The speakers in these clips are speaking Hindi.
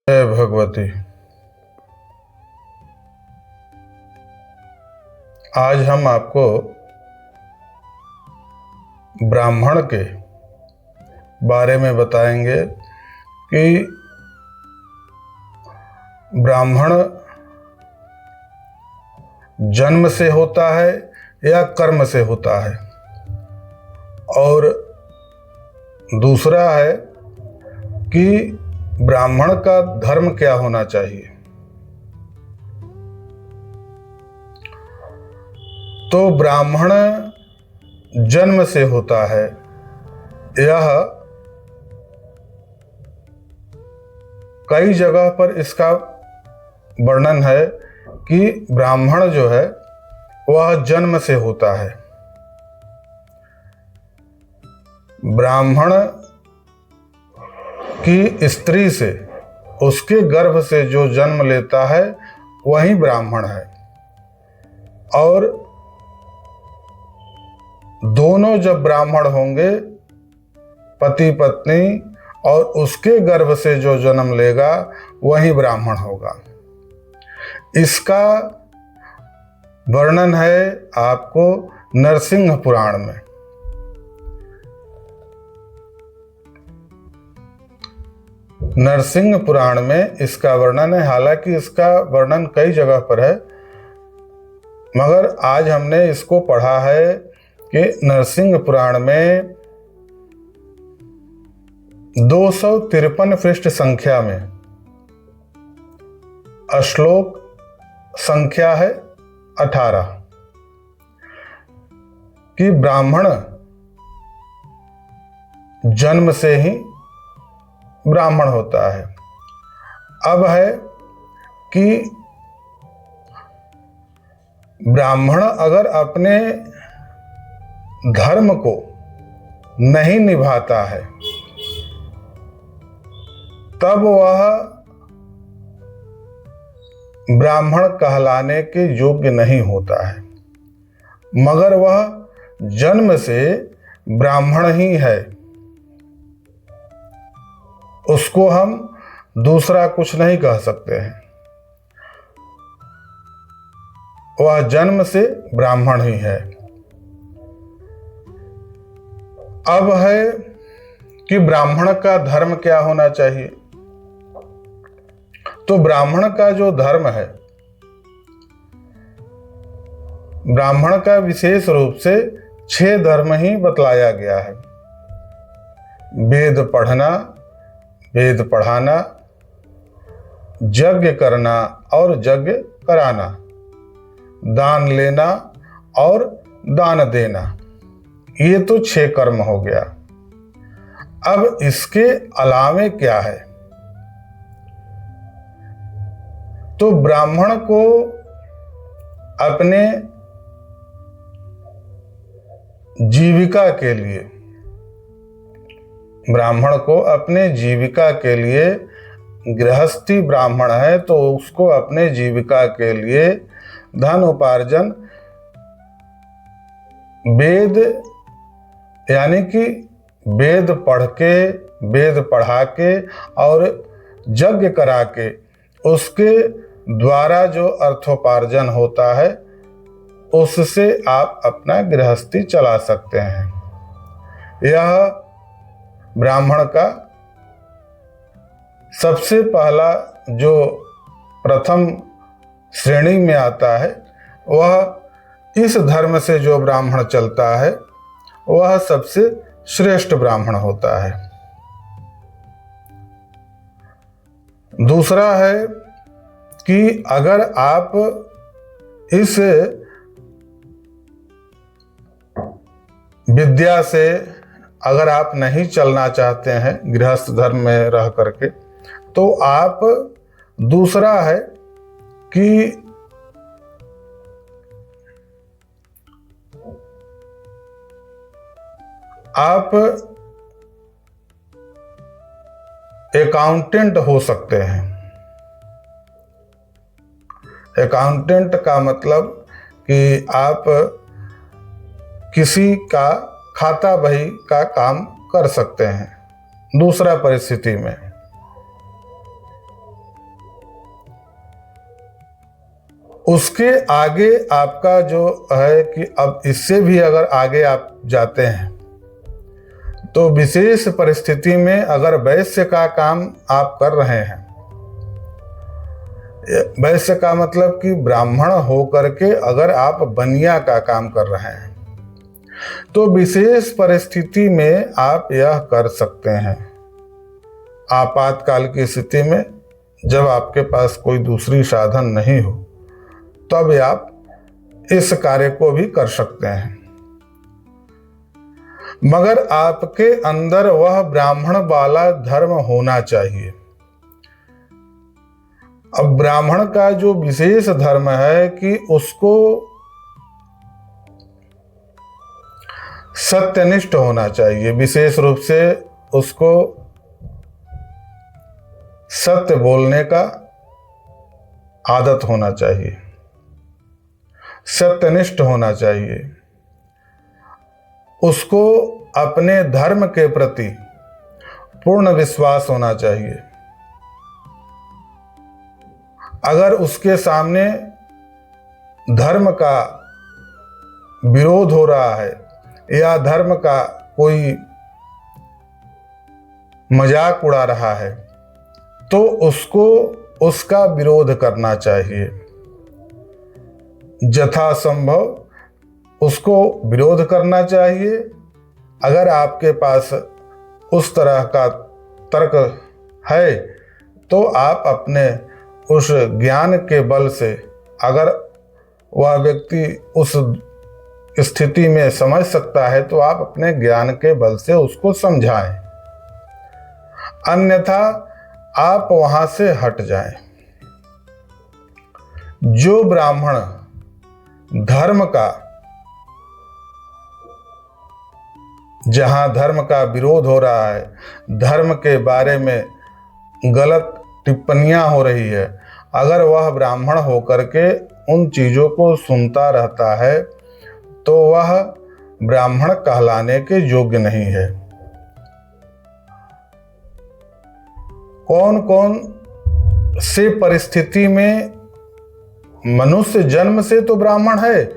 जय भगवती। आज हम आपको ब्राह्मण के बारे में बताएंगे कि ब्राह्मण जन्म से होता है या कर्म से होता है, और दूसरा है कि ब्राह्मण का धर्म क्या होना चाहिए। तो ब्राह्मण जन्म से होता है, यह कई जगह पर इसका वर्णन है कि ब्राह्मण जो है वह जन्म से होता है। ब्राह्मण की स्त्री से, उसके गर्भ से जो जन्म लेता है वही ब्राह्मण है, और दोनों जब ब्राह्मण होंगे, पति पत्नी, और उसके गर्भ से जो जन्म लेगा वही ब्राह्मण होगा। इसका वर्णन है आपको नरसिंह पुराण में। नरसिंह पुराण में इसका वर्णन है। हालांकि इसका वर्णन कई जगह पर है, मगर आज हमने इसको पढ़ा है कि नरसिंह पुराण में 253 पृष्ठ संख्या में श्लोक संख्या है 18 कि ब्राह्मण जन्म से ही ब्राह्मण होता है। अब है कि ब्राह्मण अगर अपने धर्म को नहीं निभाता है तब वह ब्राह्मण कहलाने के योग्य नहीं होता है, मगर वह जन्म से ब्राह्मण ही है। उसको हम दूसरा कुछ नहीं कह सकते हैं, वह जन्म से ब्राह्मण ही है। अब है कि ब्राह्मण का धर्म क्या होना चाहिए। तो ब्राह्मण का जो धर्म है, ब्राह्मण का विशेष रूप से 6 धर्म ही बतलाया गया है। वेद पढ़ना, वेद पढ़ाना, यज्ञ करना और यज्ञ कराना, दान लेना और दान देना, ये तो 6 कर्म हो गया। अब इसके अलावे क्या है? तो ब्राह्मण को अपने जीविका के लिए, ब्राह्मण को अपने जीविका के लिए, गृहस्थी ब्राह्मण है तो उसको अपने जीविका के लिए धन उपार्जन वेद, यानी कि वेद पढ़ के, वेद पढ़ा के और यज्ञ करा के उसके द्वारा जो अर्थोपार्जन होता है उससे आप अपना गृहस्थी चला सकते हैं। यह ब्राह्मण का सबसे पहला जो प्रथम श्रेणी में आता है, वह इस धर्म से जो ब्राह्मण चलता है वह सबसे श्रेष्ठ ब्राह्मण होता है। दूसरा है कि अगर आप इस विद्या से अगर आप नहीं चलना चाहते हैं गृहस्थ धर्म में रह करके, तो आप, दूसरा है कि आप अकाउंटेंट हो सकते हैं। अकाउंटेंट का मतलब कि आप किसी का खाता बही का काम कर सकते हैं दूसरा परिस्थिति में। उसके आगे आपका जो है कि अब इससे भी अगर आगे आप जाते हैं तो विशेष परिस्थिति में अगर वैश्य का काम आप कर रहे हैं, वैश्य का मतलब कि ब्राह्मण हो करके अगर आप बनिया का काम कर रहे हैं, तो विशेष परिस्थिति में आप यह कर सकते हैं। आपातकाल की स्थिति में जब आपके पास कोई दूसरी साधन नहीं हो तब आप इस कार्य को भी कर सकते हैं, मगर आपके अंदर वह ब्राह्मण वाला धर्म होना चाहिए। अब ब्राह्मण का जो विशेष धर्म है कि उसको सत्यनिष्ठ होना चाहिए, विशेष रूप से उसको सत्य बोलने का आदत होना चाहिए, सत्यनिष्ठ होना चाहिए, उसको अपने धर्म के प्रति पूर्ण विश्वास होना चाहिए। अगर उसके सामने धर्म का विरोध हो रहा है या धर्म का कोई मजाक उड़ा रहा है तो उसको उसका विरोध करना चाहिए, यथासंभव उसको विरोध करना चाहिए। अगर आपके पास उस तरह का तर्क है तो आप अपने उस ज्ञान के बल से, अगर वह व्यक्ति उस स्थिति में समझ सकता है तो आप अपने ज्ञान के बल से उसको समझाएं, अन्यथा आप वहां से हट जाएं। जो ब्राह्मण धर्म का, जहां धर्म का विरोध हो रहा है, धर्म के बारे में गलत टिप्पणियां हो रही है, अगर वह ब्राह्मण होकर के उन चीजों को सुनता रहता है तो वह ब्राह्मण कहलाने के योग्य नहीं है। कौन कौन से परिस्थिति में मनुष्य जन्म से तो ब्राह्मण है,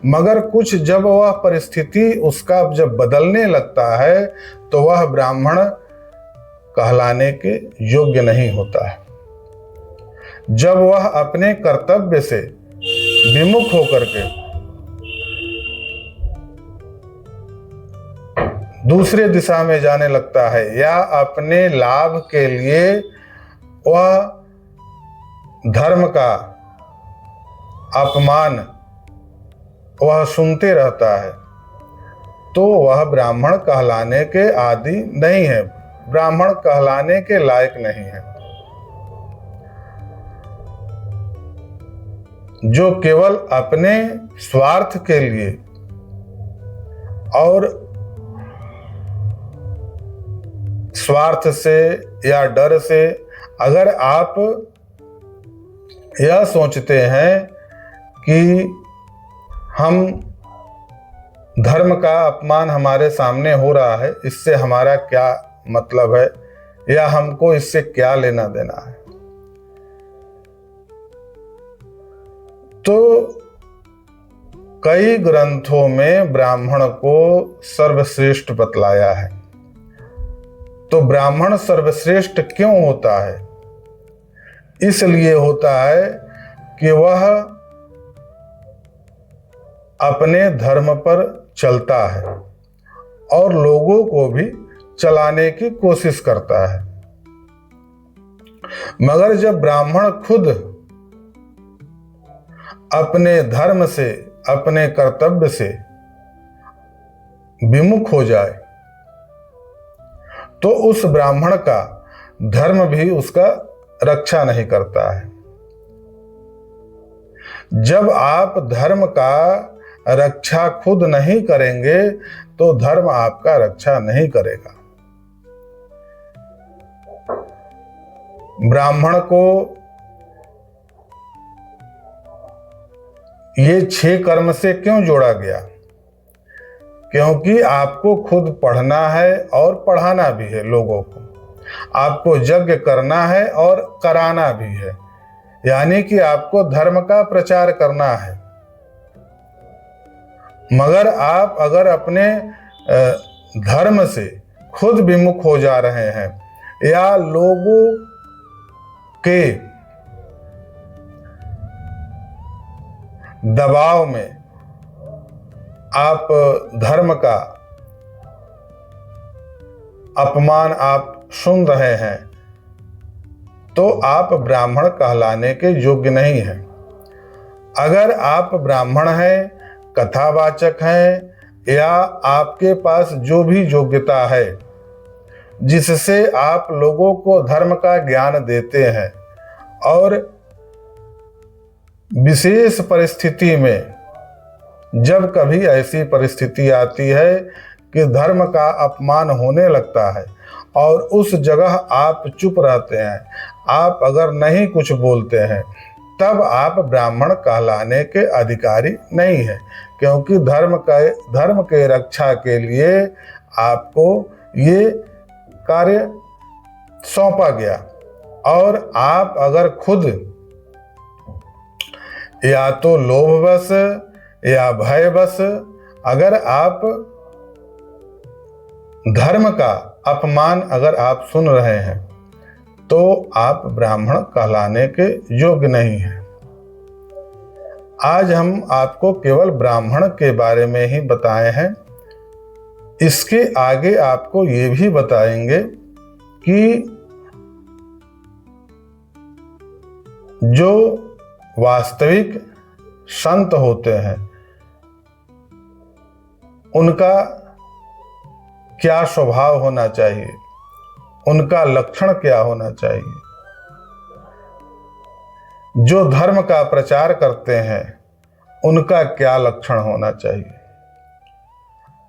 मगर कुछ जब वह परिस्थिति उसका जब बदलने लगता है तो वह ब्राह्मण कहलाने के योग्य नहीं होता है। जब वह अपने कर्तव्य से विमुख होकर के दूसरे दिशा में जाने लगता है या अपने लाभ के लिए वह धर्म का अपमान वह सुनते रहता है तो वह ब्राह्मण कहलाने के आदि नहीं है, ब्राह्मण कहलाने के लायक नहीं है। जो केवल अपने स्वार्थ के लिए और स्वार्थ से या डर से, अगर आप यह सोचते हैं कि हम धर्म का अपमान हमारे सामने हो रहा है, इससे हमारा क्या मतलब है या हमको इससे क्या लेना देना है, तो कई ग्रंथों में ब्राह्मण को सर्वश्रेष्ठ बतलाया है। तो ब्राह्मण सर्वश्रेष्ठ क्यों होता है? इसलिए होता है कि वह अपने धर्म पर चलता है और लोगों को भी चलाने की कोशिश करता है। मगर जब ब्राह्मण खुद अपने धर्म से, अपने कर्तव्य से विमुख हो जाए तो उस ब्राह्मण का धर्म भी उसका रक्षा नहीं करता है। जब आप धर्म का रक्षा खुद नहीं करेंगे तो धर्म आपका रक्षा नहीं करेगा। ब्राह्मण को ये 6 कर्म से क्यों जोड़ा गया? क्योंकि आपको खुद पढ़ना है और पढ़ाना भी है लोगों को, आपको यज्ञ करना है और कराना भी है, यानी कि आपको धर्म का प्रचार करना है। मगर आप अगर अपने धर्म से खुद विमुख हो जा रहे हैं या लोगों के दबाव में आप धर्म का अपमान आप सुन रहे हैं, तो आप ब्राह्मण कहलाने के योग्य नहीं हैं। अगर आप ब्राह्मण हैं, कथावाचक हैं या आपके पास जो भी योग्यता है जिससे आप लोगों को धर्म का ज्ञान देते हैं और विशेष परिस्थिति में जब कभी ऐसी परिस्थिति आती है कि धर्म का अपमान होने लगता है और उस जगह आप चुप रहते हैं, आप अगर नहीं कुछ बोलते हैं, तब आप ब्राह्मण कहलाने के अधिकारी नहीं हैं, क्योंकि धर्म के रक्षा के लिए आपको ये कार्य सौंपा गया। और आप अगर खुद या तो लोभवश या भयवश अगर आप धर्म का अपमान अगर आप सुन रहे हैं, तो आप ब्राह्मण कहलाने के योग्य नहीं हैं। आज हम आपको केवल ब्राह्मण के बारे में ही बताए हैं। इसके आगे आपको ये भी बताएंगे कि जो वास्तविक संत होते हैं उनका क्या स्वभाव होना चाहिए, उनका लक्षण क्या होना चाहिए। जो धर्म का प्रचार करते हैं उनका क्या लक्षण होना चाहिए।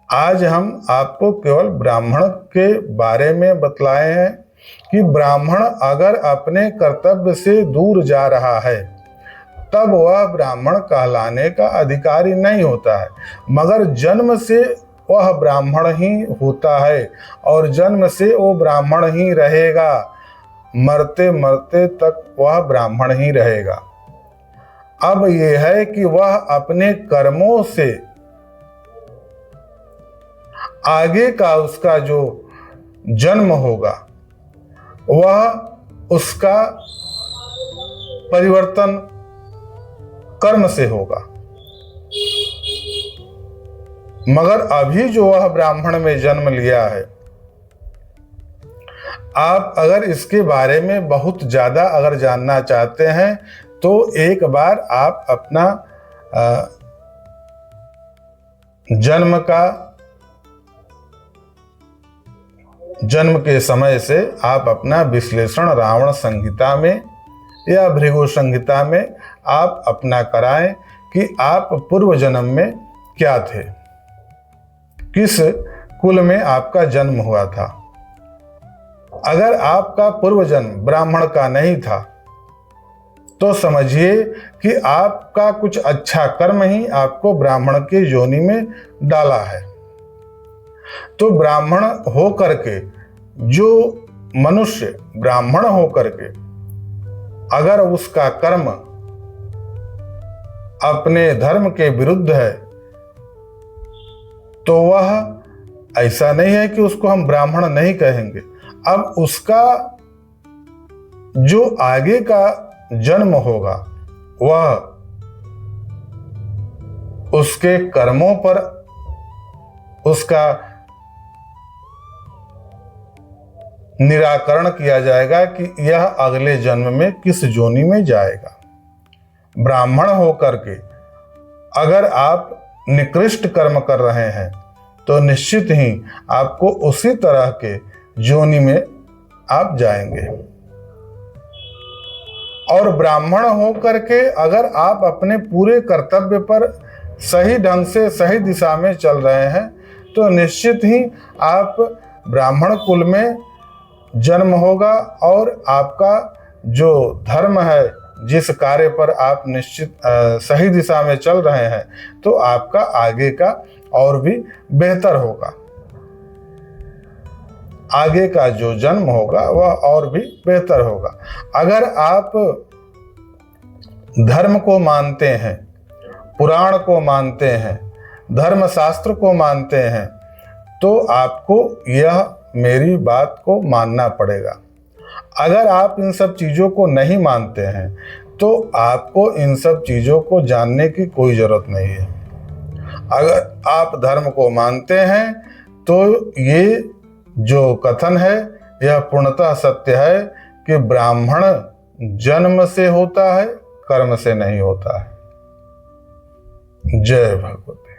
आज हम आपको केवल ब्राह्मण के बारे में बतलाए हैं कि ब्राह्मण अगर अपने कर्तव्य से दूर जा रहा है तब वह ब्राह्मण कहलाने का अधिकारी नहीं होता है, मगर जन्म से वह ब्राह्मण ही होता है और जन्म से वो ब्राह्मण ही रहेगा, मरते मरते तक वह ब्राह्मण ही रहेगा। अब यह है कि वह अपने कर्मों से आगे का उसका जो जन्म होगा वह उसका परिवर्तन कर्म से होगा। मगर अभी जो वह ब्राह्मण में जन्म लिया है, आप अगर इसके बारे में बहुत ज्यादा अगर जानना चाहते हैं तो एक बार आप अपना जन्म के समय से आप अपना विश्लेषण रावण संहिता में या भृगु संहिता में आप अपना कराएं कि आप पूर्व जन्म में क्या थे, किस कुल में आपका जन्म हुआ था। अगर आपका पूर्व जन्म ब्राह्मण का नहीं था तो समझिए कि आपका कुछ अच्छा कर्म ही आपको ब्राह्मण के योनि में डाला है। तो ब्राह्मण हो करके जो मनुष्य ब्राह्मण हो करके अगर उसका कर्म अपने धर्म के विरुद्ध है तो वह ऐसा नहीं है कि उसको हम ब्राह्मण नहीं कहेंगे। अब उसका जो आगे का जन्म होगा वह उसके कर्मों पर उसका निराकरण किया जाएगा कि यह अगले जन्म में किस योनि में जाएगा। ब्राह्मण होकर के अगर आप निकृष्ट कर्म कर रहे हैं तो निश्चित ही आपको उसी तरह के योनि में आप जाएंगे। और ब्राह्मण होकर के अगर आप अपने पूरे कर्तव्य पर सही ढंग से सही दिशा में चल रहे हैं तो निश्चित ही आप ब्राह्मण कुल में जन्म होगा और आपका जो धर्म है, जिस कार्य पर आप निश्चित सही दिशा में चल रहे हैं, तो आपका आगे का और भी बेहतर होगा। आगे का जो जन्म होगा वह और भी बेहतर होगा। अगर आप धर्म को मानते हैं, पुराण को मानते हैं, धर्मशास्त्र को मानते हैं, तो आपको यह मेरी बात को मानना पड़ेगा। अगर आप इन सब चीज़ों को नहीं मानते हैं तो आपको इन सब चीज़ों को जानने की कोई ज़रूरत नहीं है। अगर आप धर्म को मानते हैं तो ये जो कथन है यह पूर्णतः सत्य है कि ब्राह्मण जन्म से होता है, कर्म से नहीं होता है। जय भगवती।